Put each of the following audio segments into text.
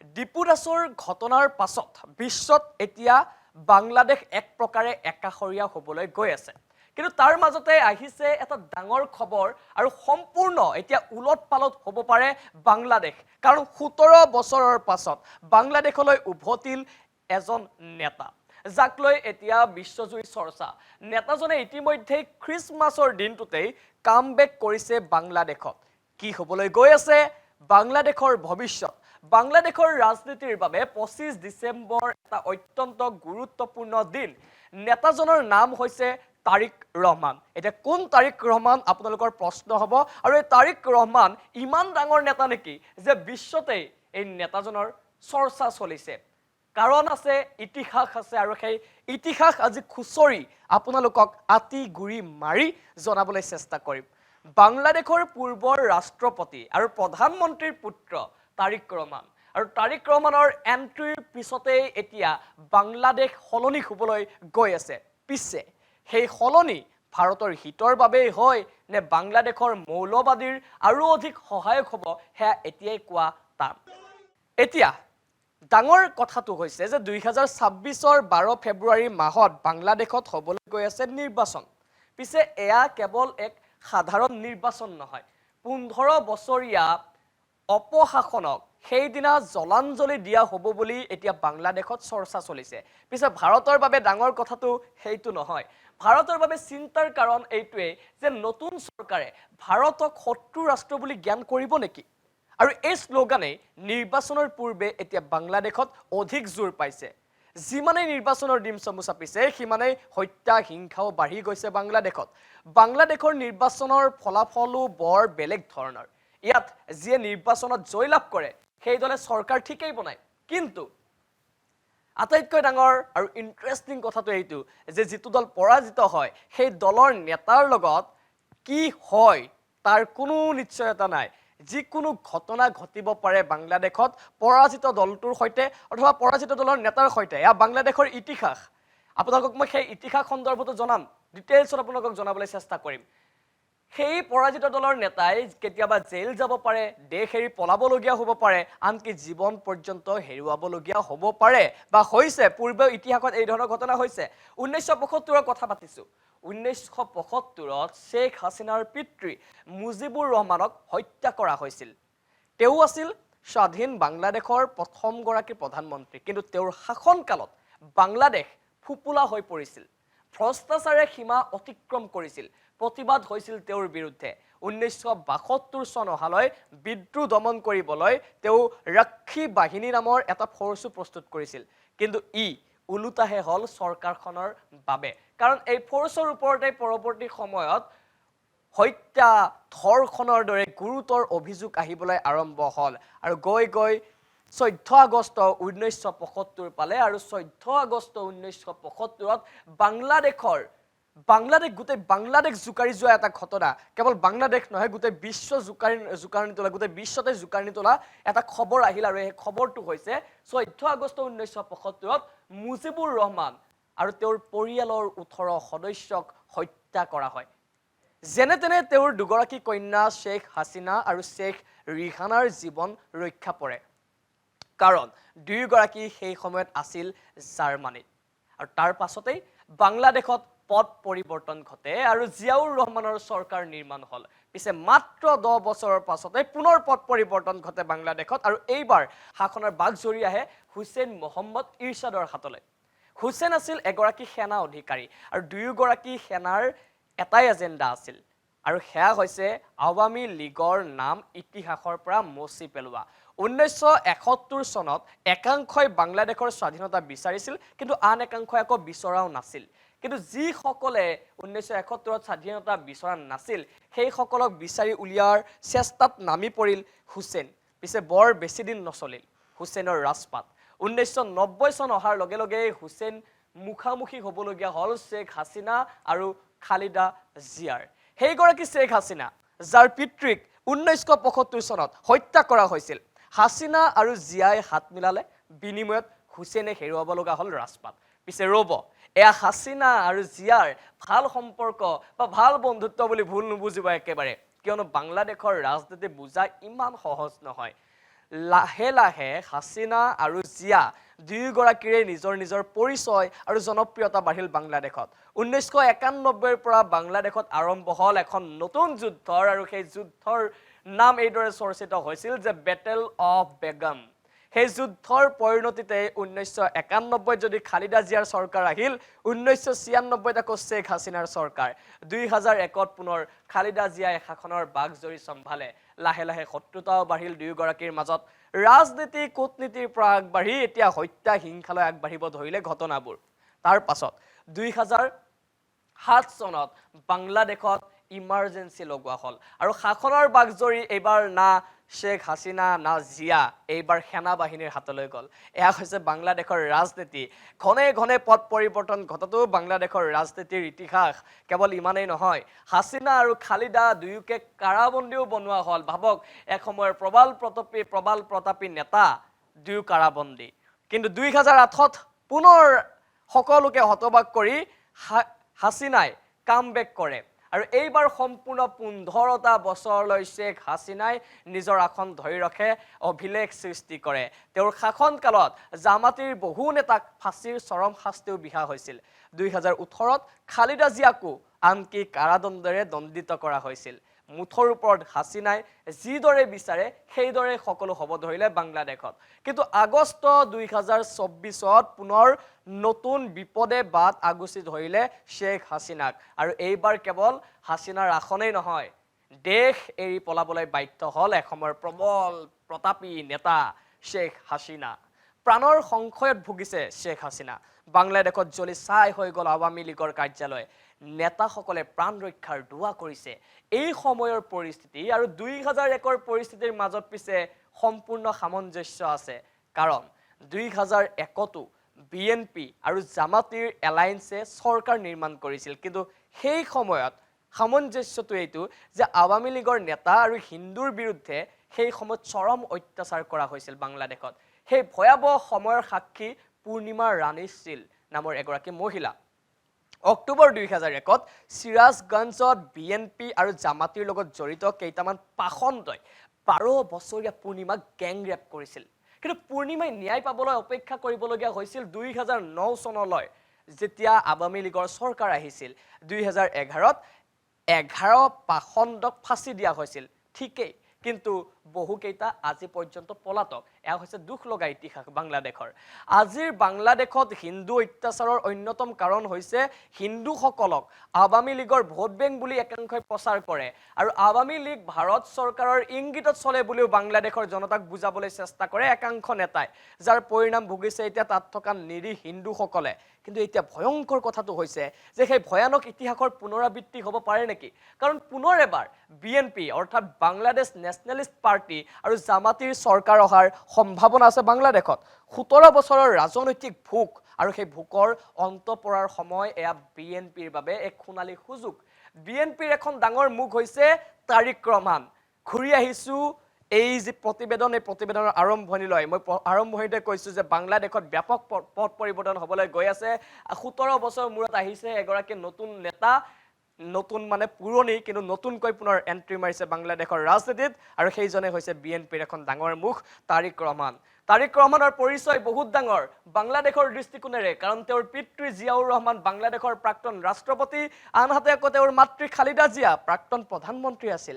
Depot দাসৰ ঘটনাৰ পাছত বিশ্বত এতিয়া বাংলাদেশ এক প্ৰকাৰে একাষৰীয়া হ'বলৈ গৈ আছে। কিন্তু তাৰ মাজতে আহিছে এটা ডাঙৰ খবৰ আৰু সম্পূৰ্ণ এতিয়া উলট-পালট হ'ব পাৰে বাংলাদেশ। কাৰণ 17 বছৰৰ পাছত বাংলাদেশলৈ উভতিল এজন নেতা, যাক লৈ এতিয়া বিশ্বজুৰি চৰ্চা। নেতাজনে ইতিমধ্যে খ্ৰীষ্টমাছৰ দিনটোতেই কামবেক কৰিছে বাংলাদেশত। কি হ'বলৈ গৈ আছে বাংলাদেশৰ ভৱিষ্যত? বাংলাদেশৰ ৰাজনীতিৰ বাবে 25 ডিচেম্বৰ এটা অত্যন্ত গুৰুত্বপূৰ্ণ দিন। নেতাজনৰ নাম হৈছে তাৰিক ৰহমান। এতিয়া কোন তাৰিক ৰহমান আপোনালোকৰ প্ৰশ্ন হ'ব, আৰু এই তাৰিক ৰহমান ইমান ডাঙৰ নেতা নেকি যে বিশ্বতে এই নেতাজনৰ চৰ্চা চলিছে? কাৰণ আছে, ইতিহাস আছে, আৰু সেই ইতিহাস আজি খুচৰি আপোনালোকক আতি গুৰি মাৰি জনাবলৈ চেষ্টা কৰিম। বাংলাদেশৰ পূৰ্বৰ ৰাষ্ট্ৰপতি আৰু প্ৰধানমন্ত্ৰীৰ পুত্ৰ তাৰিক ৰহমান, আৰু তাৰিক ৰহমানৰ এন্ট্ৰিৰ পিছতেই এতিয়া বাংলাদেশ সলনি হ'বলৈ গৈ আছে। পিছে সেই সলনি ভাৰতৰ হিতৰ বাবেই হয় নে বাংলাদেশৰ মৌলবাদীৰ আৰু অধিক সহায়ক হ'ব, সেয়া এতিয়াই কোৱা টান। এতিয়া ডাঙৰ কথাটো হৈছে যে 2026ৰ 12 ফেব্ৰুৱাৰী মাহত বাংলাদেশত হ'বলৈ গৈ আছে নিৰ্বাচন। পিছে এয়া কেৱল এক সাধাৰণ নিৰ্বাচন নহয়, 15 বছৰীয়া অপশাসনক সেইদিনা জলাঞ্জলি দিয়া হ'ব বুলি এতিয়া বাংলাদেশত চৰ্চা চলিছে। পিছে ভাৰতৰ বাবে ডাঙৰ কথাটো সেইটো নহয়। ভাৰতৰ বাবে চিন্তাৰ কাৰণ এইটোৱে যে নতুন চৰকাৰে ভাৰতক শত্ৰু ৰাষ্ট্ৰ বুলি জ্ঞান কৰিব নেকি? আৰু এই শ্লোগানে নিৰ্বাচনৰ পূৰ্বে এতিয়া বাংলাদেশত অধিক জোৰ পাইছে। যিমানেই নিৰ্বাচনৰ দিন চমু চাপিছে, সিমানেই হত্যা হিংসাও বাঢ়ি গৈছে বাংলাদেশত। বাংলাদেশৰ নিৰ্বাচনৰ ফলাফলো বৰ বেলেগ ধৰণৰ। ইয়াত যিয়ে নিৰ্বাচনত জয়লাভ কৰে সেই দলে চৰকাৰ ঠিকেই বনায়, কিন্তু আটাইতকৈ ডাঙৰ আৰু ইণ্টাৰেষ্টিং কথাটো এইটো যে যিটো দল পৰাজিত হয় সেই দলৰ নেতাৰ লগত কি হয় তাৰ কোনো নিশ্চয়তা নাই। যিকোনো ঘটনা ঘটিব পাৰে বাংলাদেশত পৰাজিত দলটোৰ সৈতে অথবা পৰাজিত দলৰ নেতাৰ সৈতে। এয়া বাংলাদেশৰ ইতিহাস। আপোনালোকক মই সেই ইতিহাস সন্দৰ্ভতো জনাম, ডিটেইলছত আপোনালোকক জনাবলৈ চেষ্টা কৰিম। সেই পৰাজিত দলৰ নেতাই কেতিয়াবা জেল যাব পাৰে, দেশ এৰি পলাবলগীয়া হ'ব পাৰে, আনকি জীৱন পৰ্যন্ত হেৰুৱাবলগীয়া হ'ব পাৰে বা হৈছে। পূৰ্বেও ইতিহাসত এই ধৰণৰ ঘটনা হৈছে। 1975ৰ কথা পাতিছোঁ। 1975ত শ্বেখ হাছিনাৰ পিতৃ মুজিবুৰ ৰহমানক হত্যা কৰা হৈছিল। তেওঁ আছিল স্বাধীন বাংলাদেশৰ প্ৰথমগৰাকী প্ৰধানমন্ত্ৰী, কিন্তু তেওঁৰ শাসনকালত বাংলাদেশ ফুপুলা হৈ পৰিছিল। ভ্ৰষ্টাচাৰে সীমা অতিক্ৰম কৰিছিল। প্ৰতিবাদ হৈছিল তেওঁৰ বিৰুদ্ধে। 1972 চন অহালৈ বিদ্ৰোহ দমন কৰিবলৈ তেওঁ ৰক্ষী বাহিনী নামৰ এটা ফৰ্চো প্ৰস্তুত কৰিছিল, কিন্তু ওলোটাহে হ'ল চৰকাৰখনৰ বাবে। কাৰণ এই ফৰ্চৰ ওপৰতে পৰৱৰ্তী সময়ত হত্যা, ধৰ্ষণৰ দৰে গুৰুতৰ অভিযোগ আহিবলৈ আৰম্ভ হ'ল, আৰু গৈ গৈ 14 আগষ্ট 1975 পালে, আৰু 14 আগষ্ট 1975ত গোটেই বাংলাদেশ জোকাৰি যোৱা এটা ঘটনা। কেৱল বাংলাদেশ নহয়, গোটেই বিশ্ব জোকাৰণি তোলা, গোটেই বিশ্বতে জোকাৰণি তোলা এটা খবৰ আহিল, আৰু এই খবৰটো হৈছে 14 আগষ্ট 1975ত মুজিবুৰ ৰহমান আৰু তেওঁৰ পৰিয়ালৰ 18 সদস্যক হত্যা কৰা হয়। যেনে তেনে তেওঁৰ দুগৰাকী কন্যা শ্বেখ হাছিনা আৰু শ্বেখ ৰিহানাৰ জীৱন ৰক্ষা পৰে, কাৰণ দুয়োগৰাকী সেই সময়ত আছিল জাৰ্মানীত। আৰু তাৰ পাছতেই বাংলাদেশত পদ পৰিৱৰ্তন ঘটে আৰু জিয়াউৰ ৰহমানৰ চৰকাৰ নিৰ্মাণ হ'ল। পিছে মাত্ৰ 10 বছৰৰ পাছতে পুনৰ পদ পৰিৱৰ্তন ঘটে বাংলাদেশত, আৰু এইবাৰ শাসনৰ বাঘজৰী আহে হুছেইন মহম্মদ ইৰশ্বাদৰ হাতলৈ। হুছেইন আছিল এগৰাকী সেনা অধিকাৰী, আৰু দুয়োগৰাকী সেনাৰ এটাই এজেণ্ডা আছিল, আৰু সেয়া হৈছে আৱামী লীগৰ নাম ইতিহাসৰ পৰা মচি পেলোৱা। 1971 চনত একাংশই বাংলাদেশৰ স্বাধীনতা বিচাৰিছিল, কিন্তু আন একাংশই আকৌ বিচৰাও নাছিল। কিন্তু যিসকলে 1971ত স্বাধীনতা বিচৰা নাছিল, সেইসকলক বিচাৰি উলিওৱাৰ চেষ্টাত নামি পৰিল হুছেইন। পিছে বৰ বেছিদিন নচলিল হুছেইনৰ ৰাজপাট। 1990 চন অহাৰ লগে লগে হুছেইন মুখামুখি হ'বলগীয়া হ'ল শ্বেখ হাছিনা আৰু খালিদা জিয়াৰ। সেইগৰাকী শ্বেখ হাছিনা, যাৰ পিতৃক 1975 চনত হত্যা কৰা হৈছিল। হাছিনা আৰু জিয়াই হাত মিলালে, বিনিময়ত হুছেইনে হেৰুৱাব লগা হ'ল ৰাজপাট। পিছে ৰ'ব, এয়া হাছিনা আৰু জিয়াৰ ভাল সম্পৰ্ক বা ভাল বন্ধুত্ব বুলি ভুল নুবুজিব একেবাৰে, কিয়নো বাংলাদেশৰ ৰাজনীতি বুজা ইমান সহজ নহয়। লাহে লাহে হাছিনা আৰু জিয়া দুয়োগৰাকীৰে নিজৰ নিজৰ পৰিচয় আৰু জনপ্ৰিয়তা বাঢ়িল বাংলাদেশত 1991 পৰা বাংলাদেশত আৰম্ভ হ'ল এখন নতুন যুদ্ধৰ আৰু সেই যুদ্ধৰ নাম এইদৰে চৰ্চিত হৈছিল যে বেটেল অফ বেগম সেই যুদ্ধৰ পৰিণতিতে 1991 যদি খালিদা জিয়াৰ চৰকাৰ আহিল 1996 আকৌ শেখ হাছিনাৰ চৰকাৰ 2001ত পুনৰ খালিদা জিয়াই শাসনৰ বাগজৰি চম্ভালে লাহে লাহে শত্ৰুতাও বাঢ়িল দুয়োগৰাকীৰ মাজত ৰাজনীতি কূটনীতিৰ পৰা আগবাঢ়ি এতিয়া হত্যা হিংসালৈ আগবাঢ়িব ধৰিলে ঘটনাবোৰ তাৰ পাছত 2007 চনত বাংলাদেশত ইমাৰ্জেন্সি লগোৱা হ'ল আৰু শাসনৰ বাগজৰি এইবাৰ না শেখ হাছিনা না জিয়া এইবাৰ সেনা বাহিনীৰ হাতলৈ গ'ল এয়া হৈছে বাংলাদেশৰ ৰাজনীতি ঘনে ঘনে পথ পৰিৱৰ্তন ঘটতো বাংলাদেশৰ ৰাজনীতিৰ ইতিহাস কেৱল ইমানেই নহয় হাছিনা আৰু খালিদা দুয়োকে কাৰাবন্দীও বনোৱা হ'ল ভাবক এক সময়ৰ প্ৰবাল প্ৰতাপী নেতা দুয়ো কাৰাবন্দী কিন্তু 2008ত পুনৰ সকলোকে হতবাক কৰি হাছিনাই কামবেক কৰে আৰু এইবাৰ সম্পূৰ্ণ 15টা বছৰলৈ শেখ হাছিনাই নিজৰ আসন ধৰি ৰখে অভিলেখ সৃষ্টি কৰে তেওঁৰ শাসনকালত জামাতীৰ বহু নেতাক ফাঁচীৰ চৰম শাস্তিও বিহা হৈছিল 2018ত খালিদা জিয়াকো আনকি কাৰাদণ্ডেৰে দণ্ডিত কৰা হৈছিল মুঠৰ ওপৰত হাছিনাই যিদৰে বিচাৰে সেইদৰে সকলো হ'ব ধৰিলে বাংলাদেশত কিন্তু আগষ্ট 2024ত পুনৰ নতুন বিপদে বাট আগুচি ধৰিলে শেখ হাছিনাক আৰু এইবাৰ কেৱল হাছিনাৰ আসনেই নহয় দেশ এৰি পলাবলৈ বাধ্য হ'ল এসময়ৰ প্ৰবল প্ৰতাপী নেতা শেখ হাছিনা প্ৰাণৰ সংশয়ত ভুগিছে শেখ হাছিনা বাংলাদেশত জ্বলি ছাই হৈ গ'ল আৱামী লীগৰ কাৰ্যালয় নেতাসকলে প্ৰাণ ৰক্ষাৰ দুৱা কৰিছে এই সময়ৰ পৰিস্থিতি আৰু 2001ৰ পৰিস্থিতিৰ মাজত পিছে সম্পূৰ্ণ সামঞ্জস্য আছে কাৰণ 2001তো বিএনপি আৰু জামাতীৰ এলায়েন্সে চৰকাৰ নিৰ্মাণ কৰিছিল কিন্তু সেই সময়ত সামঞ্জস্যটো এইটো যে আৱামী লীগৰ নেতা আৰু হিন্দুৰ বিৰুদ্ধে সেই সময়ত চৰম অত্যাচাৰ কৰা হৈছিল বাংলাদেশত সেই ভয়াবহ সময়ৰ সাক্ষী পূৰ্ণিমা ৰাণী শীল নামৰ এগৰাকী মহিলা অক্টোবৰ 2001ত সিৰাজগঞ্জত বিএনপি আৰু জামাতীৰ লগত জড়িত কেইটামান পাখণ্ডই 12 বছৰীয়া পূৰ্ণিমাক গ্যাং ৰেপ কৰিছিল কিন্তু পূৰ্ণিমাই ন্যায় পাবলৈ অপেক্ষা কৰিবলগীয়া হৈছিল 2009 চনলৈ যেতিয়া আৱামী লীগৰ চৰকাৰ আহিছিল 2011ত 11 পাখণ্ডক ফাঁচি দিয়া হৈছিল ঠিকই কিন্তু বহুকেইটা আজি পৰ্যন্ত পলাতক এয়া হৈছে দুখ লগা ইতিহাস বাংলাদেশৰ আজিৰ বাংলাদেশত হিন্দু অত্যাচাৰৰ অন্যতম কাৰণ হৈছে হিন্দুসকলক আৱামী লীগৰ ভোট বেংক বুলি একাংশই প্ৰচাৰ কৰে আৰু আৱামী লীগ ভাৰত চৰকাৰৰ ইংগিতত চলে বুলিও বাংলাদেশৰ জনতাক বুজাবলৈ চেষ্টা কৰে একাংশ নেতাই যাৰ পৰিণাম ভুগিছে এতিয়া তাত থকা নিৰীহ হিন্দুসকলে কিন্তু এতিয়া ভয়ংকৰ কথাটো হৈছে যে সেই ভয়ানক ইতিহাসৰ পুনৰাবৃত্তি হ'ব পাৰে নেকি কাৰণ পুনৰ এবাৰ বিএনপি অৰ্থাৎ বাংলাদেশ নেশ্যনেলিষ্ট পাৰ্টি আৰু জামাতীৰ চৰকাৰ অহাৰ সম্ভাৱনা আছে বাংলাদেশত 17 বছৰৰ ৰাজনৈতিক ভোক আৰু সেই ভোকৰ অন্ত পৰাৰ সময় এয়া বিএনপিৰ বাবে এক সোণালী সুযোগ বিএনপিৰ এখন ডাঙৰ মুখ হৈছে তাৰিক ৰহমান ঘূৰি আহিছো এই যে প্ৰতিবেদন এই প্ৰতিবেদনৰ আৰম্ভণিলৈ মই আৰম্ভণিতে কৈছো যে বাংলাদেশত ব্যাপক পথ পৰিৱৰ্তন হ'বলৈ গৈ আছে 17 বছৰ মূৰত আহিছে এগৰাকী নতুন নেতা নতুন মানে পুৰণি কিন্তু নতুনকৈ পুনৰ এন্ট্ৰি মাৰিছে বাংলাদেশৰ ৰাজনীতিত আৰু সেইজনে হৈছে বিএনপিৰ এখন ডাঙৰ মুখ তাৰিক ৰহমানৰ পৰিচয় বহুত ডাঙৰ বাংলাদেশৰ দৃষ্টিকোণেৰে কাৰণ তেওঁৰ পিতৃ জিয়াউৰ ৰহমান বাংলাদেশৰ প্ৰাক্তন ৰাষ্ট্ৰপতি আনহাতে আকৌ তেওঁৰ মাতৃ খালিদা জিয়া প্ৰাক্তন প্ৰধানমন্ত্ৰী আছিল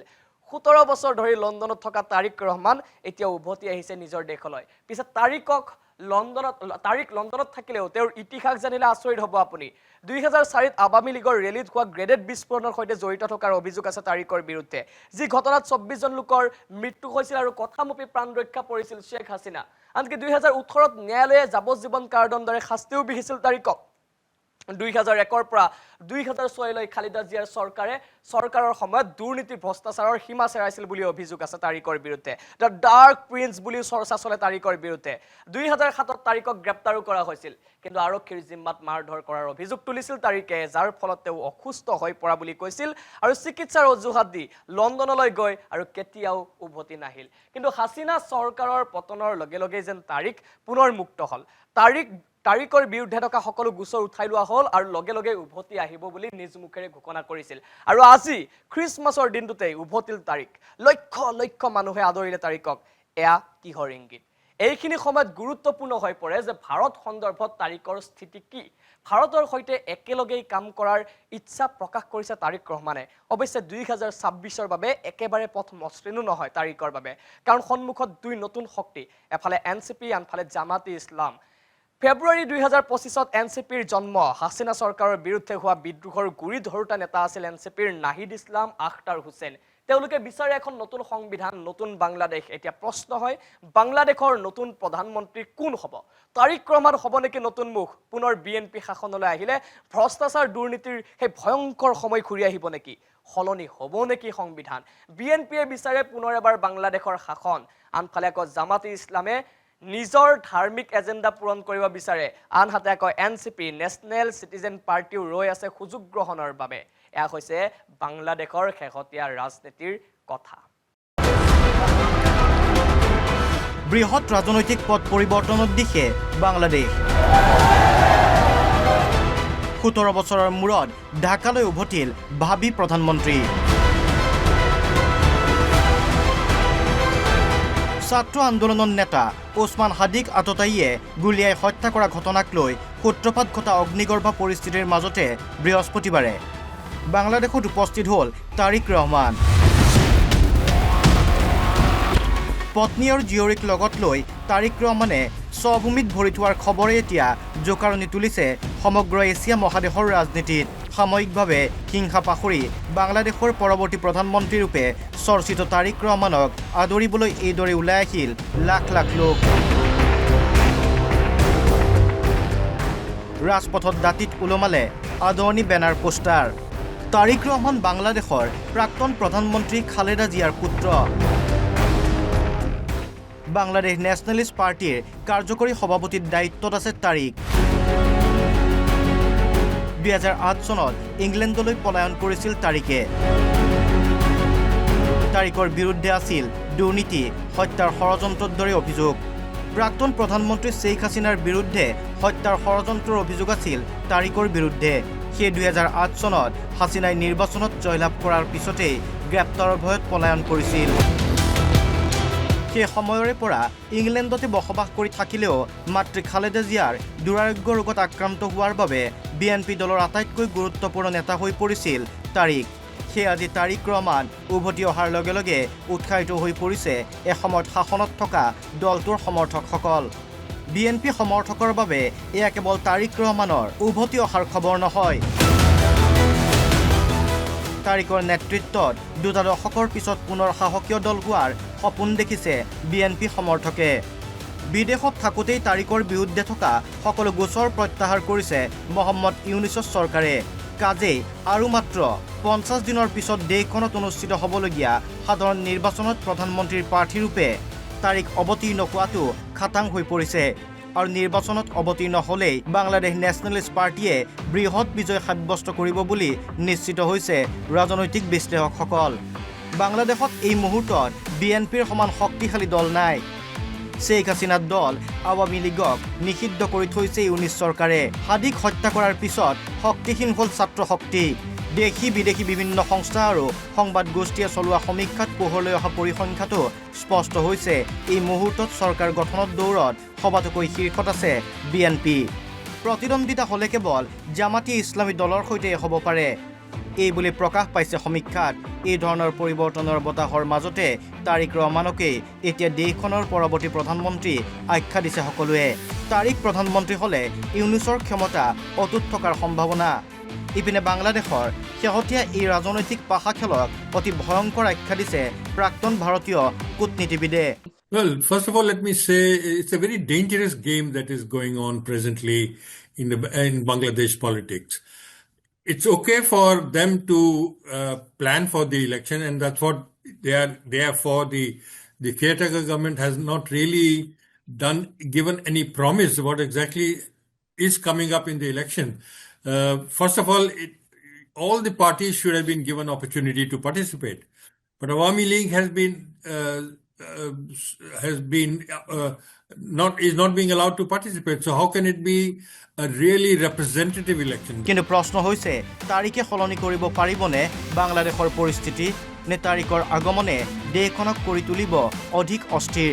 17 বছৰ ধৰি লণ্ডনত থকা তাৰিক ৰহমান এতিয়া উভতি আহিছে নিজৰ দেশলৈ পিছে তাৰিক লণ্ডনত থাকিলেও তেওঁৰ ইতিহাস জানিলে আচৰিত হ'ব আপুনি 2004ত আৱামী লীগৰ ৰেলীত হোৱা গ্ৰেডেড বিস্ফোৰণৰ সৈতে জড়িত থকাৰ অভিযোগ আছে তাৰিকৰ বিৰুদ্ধে যি ঘটনাত 24 জন লোকৰ মৃত্যু হৈছিল আৰু কথামপি প্ৰাণ ৰক্ষা পৰিছিল শেখ হাছিনা আনকি 2018ত ন্যায়ালয়ে যাৱজ্জীৱন কাৰাদণ্ডৰে শাস্তিও বিহিছিল তাৰিকক 2001ৰ পৰা 2006 লৈ খালিদা জিয়াৰ চৰকাৰৰ সময়ত দুৰ্নীতি ভ্ৰষ্টাচাৰৰ সীমা চেৰাইছিল বুলি অভিযোগ আছে তাৰিকৰ বিৰুদ্ধে দ্য ডাৰ্ক প্ৰিন্স বুলি চৰ্চা চলে তাৰিকৰ বিৰুদ্ধে 2007ত তাৰিকক গ্ৰেপ্তাৰো কৰা হৈছিল কিন্তু আৰক্ষীৰ জিম্মাত মাৰধৰ কৰাৰ অভিযোগ তুলিছিল তাৰিকে যাৰ ফলত তেওঁ অসুস্থ হৈ পৰা বুলি কৈছিল আৰু চিকিৎসাৰ অজুহাত দি লণ্ডনলৈ গৈ আৰু কেতিয়াও উভতি নাহিল কিন্তু হাছিনা চৰকাৰৰ পতনৰ লগে লগে যেন তাৰিক পুনৰ মুক্ত হ'ল তাৰিকৰ বিৰুদ্ধে থকা সকলো গোচৰ উঠাই লোৱা হ'ল আৰু লগে লগে উভতি আহিব বুলি নিজ মুখেৰে ঘোষণা কৰিছিল আৰু আজি খ্ৰীষ্টমাছৰ দিনটোতে উভতিল তাৰিক লক্ষ লক্ষ মানুহে আদৰিলে তাৰিকক এয়া কিহৰ ইংগিত এইখিনি সময়ত গুৰুত্বপূৰ্ণ হৈ পৰে যে ভাৰত সন্দৰ্ভত তাৰিকৰ স্থিতি কি ভাৰতৰ সৈতে একেলগেই কাম কৰাৰ ইচ্ছা প্ৰকাশ কৰিছে তাৰিক ৰহমানে অৱশ্যে 2026ৰ বাবে একেবাৰে পথ মসৃণো নহয় তাৰিকৰ বাবে কাৰণ সন্মুখত দুই নতুন শক্তি এফালে এনচিপি আনফালে জামাতে ইছলাম ফেব্ৰুৱাৰী 2025ত এনচিপিৰ জন্ম হাছিনা চৰকাৰৰ বিৰুদ্ধে হোৱা বিদ্ৰোহৰ গুৰি ধৰোতা নেতা আছিল এনচিপিৰ নাহিদ ইছলাম আখতাৰ হুছেইন তেওঁলোকে বিচাৰে এখন নতুন সংবিধান নতুন বাংলাদেশ এতিয়া প্ৰশ্ন হয় বাংলাদেশৰ নতুন প্ৰধানমন্ত্ৰী কোন হ'ব তাৰিক ৰহমান হ'ব নেকি নতুন মুখ পুনৰ বিএনপি শাসনলৈ আহিলে ভ্ৰষ্টাচাৰ দুৰ্নীতিৰ সেই ভয়ংকৰ সময় ঘূৰি আহিব নেকি হলনি হ'ব নেকি সংবিধান বিএনপিয়ে বিচাৰে পুনৰ এবাৰ বাংলাদেশৰ শাসন আনফালে আকৌ জামাতে ইছলামে নিজৰ ধাৰ্মিক এজেণ্ডা পূৰণ কৰিব বিচাৰে আনহাতে আকৌ এনচিপি নেশ্যনেল চিটিজেন পাৰ্টিও ৰৈ আছে সুযোগ গ্ৰহণৰ বাবে এয়া হৈছে বাংলাদেশৰ শেহতীয়া ৰাজনীতিৰ কথা বৃহৎ ৰাজনৈতিক পথ পৰিৱৰ্তনৰ দিশে বাংলাদেশ 17 বছৰৰ মূৰত ঢাকালৈ উভতিল ভাবি প্ৰধানমন্ত্ৰী ছাত্ৰ আন্দোলনৰ নেতা ওছমান হাদিক আততায়ীয়ে গুলিয়াই হত্যা কৰা ঘটনাক লৈ সূত্ৰপাত ঘটা অগ্নিগৰ্ভ পৰিস্থিতিৰ মাজতে বৃহস্পতিবাৰে বাংলাদেশত উপস্থিত হ'ল তাৰিক ৰহমান পত্নী আৰু জীয়ৰীক লগত লৈ তাৰিক ৰহমানে স্বভূমিত ভৰি থোৱাৰ খবৰে এতিয়া জোকাৰণি তুলিছে সমগ্ৰ এছিয়া মহাদেশৰ ৰাজনীতিত সাময়িকভাৱে হিংসা পাহৰি বাংলাদেশৰ পৰৱৰ্তী প্ৰধানমন্ত্ৰী ৰূপে চৰ্চিত তাৰিক ৰহমানক আদৰিবলৈ এইদৰে ওলাই আহিল লাখ লাখ লোক ৰাজপথত দাঁতিত ওলমালে আদৰণি বেনাৰ পোষ্টাৰ তাৰিক ৰহমান বাংলাদেশৰ প্ৰাক্তন প্ৰধানমন্ত্ৰী খালেদা জিয়াৰ পুত্ৰ বাংলাদেশ নেশ্যনেলিষ্ট পাৰ্টিৰ কাৰ্যকৰী সভাপতিৰ দায়িত্বত আছে তাৰিক 2008 চনত ইংলেণ্ডলৈ পলায়ন কৰিছিল তাৰিকে তাৰিকৰ বিৰুদ্ধে আছিল দুৰ্নীতি হত্যাৰ ষড়যন্ত্ৰৰ দৰে অভিযোগ প্ৰাক্তন প্ৰধানমন্ত্ৰী শ্বেইখ হাছিনাৰ বিৰুদ্ধে হত্যাৰ ষড়যন্ত্ৰৰ অভিযোগ আছিল তাৰিকৰ বিৰুদ্ধে সেই 2008 চনত হাছিনাই নিৰ্বাচনত জয়লাভ কৰাৰ পিছতেই গ্ৰেপ্তাৰৰ ভয়ত পলায়ন কৰিছিল সেই সময়ৰে পৰা ইংলেণ্ডতে বসবাস কৰি থাকিলেও মাতৃ খালেদা জিয়াৰ দুৰাৰোগ্য ৰোগত আক্ৰান্ত হোৱাৰ বাবে বিএনপি দলৰ আটাইতকৈ গুৰুত্বপূৰ্ণ নেতা হৈ পৰিছিল তাৰিক সেই আজি তাৰিক ৰহমান উভতি অহাৰ লগে লগে উৎসাহিত হৈ পৰিছে এসময়ত শাসনত থকা দলটোৰ সমৰ্থকসকল বিএনপি সমৰ্থকৰ বাবে এয়া কেৱল তাৰিক ৰহমানৰ উভতি অহাৰ খবৰ নহয় তাৰিকৰ নেতৃত্বত দুটা দশকৰ পিছত পুনৰ শাসকীয় দল হোৱাৰ সপোন দেখিছে বিএনপি সমৰ্থকে বিদেশত থাকোঁতেই তাৰিকৰ বিৰুদ্ধে থকা সকলো গোচৰ প্ৰত্যাহাৰ কৰিছে মহম্মদ ইউনুছৰ চৰকাৰে কাজেই আৰু মাত্ৰ 50 দিনৰ পিছত দেশখনত অনুষ্ঠিত হ'বলগীয়া সাধাৰণ নিৰ্বাচনত প্ৰধানমন্ত্ৰীৰ প্ৰাৰ্থীৰূপে তাৰিক অৱতীৰ্ণ হোৱাটো খাটাং হৈ পৰিছে আৰু নিৰ্বাচনত অৱতীৰ্ণ হ'লেই বাংলাদেশ নেশ্যনেলিষ্ট পাৰ্টিয়ে বৃহৎ বিজয় সাব্যস্ত কৰিব বুলি নিশ্চিত হৈছে ৰাজনৈতিক বিশ্লেষকসকল বাংলাদেশত এই মুহূৰ্তত বিএনপিৰ সমান শক্তিশালী দল নাই শ্বেইখ হাছিনাৰ দল আৱামী লীগক নিষিদ্ধ কৰি থৈছে ইউনিছ চৰকাৰে হাদিক হত্যা কৰাৰ পিছত শক্তিহীন হ'ল ছাত্ৰ শক্তি দেশী বিদেশী বিভিন্ন সংস্থা আৰু সংবাদ গোষ্ঠীয়ে চলোৱা সমীক্ষাত পোহৰলৈ অহা পৰিসংখ্যাটো স্পষ্ট হৈছে এই মুহূৰ্তত চৰকাৰ গঠনৰ দৌৰত সবাতোকৈ শীৰ্ষত আছে বিএনপি প্ৰতিদ্বন্দ্বিতা হ'লে কেৱল জামাতে ইছলামী দলৰ সৈতে হ'ব পাৰে এই বুলি প্ৰকাশ পাইছে সমীক্ষাত এই ধৰণৰ পৰিৱৰ্তনৰ বতাহৰ মাজতে তাৰিক ৰহমানকে এতিয়া দেশখনৰ পৰৱৰ্তী প্ৰধানমন্ত্ৰী আখ্যা দিছে সকলোৱে তাৰিক প্ৰধানমন্ত্ৰী হ'লে ইউনুছৰ ক্ষমতা অটুট থকাৰ সম্ভাৱনা ইপিনে বাংলাদেশৰ শেহতীয়া এই ৰাজনৈতিক পাশা খেলক অতি ভয়ংকৰ আখ্যা দিছে প্ৰাক্তন ভাৰতীয় কূটনীতিবিদে Well, first of all, let me say it's a very dangerous game that is going on presently in Bangladesh politics. It's okay for them to plan for the election, and that's what they are for. The caretaker government has not really given any promise what exactly is coming up in the election. First of all the parties should have been given opportunity to participate, but Awami League is not being allowed to participate. So how can it be a really representative election? কিন্তু প্ৰশ্ন হৈছে তাৰিকে সলনি কৰিব পাৰিবনে বাংলাদেশৰ পৰিস্থিতি নে তাৰিকৰ আগমনে দেশখনক কৰি তুলিব অধিক অস্থিৰ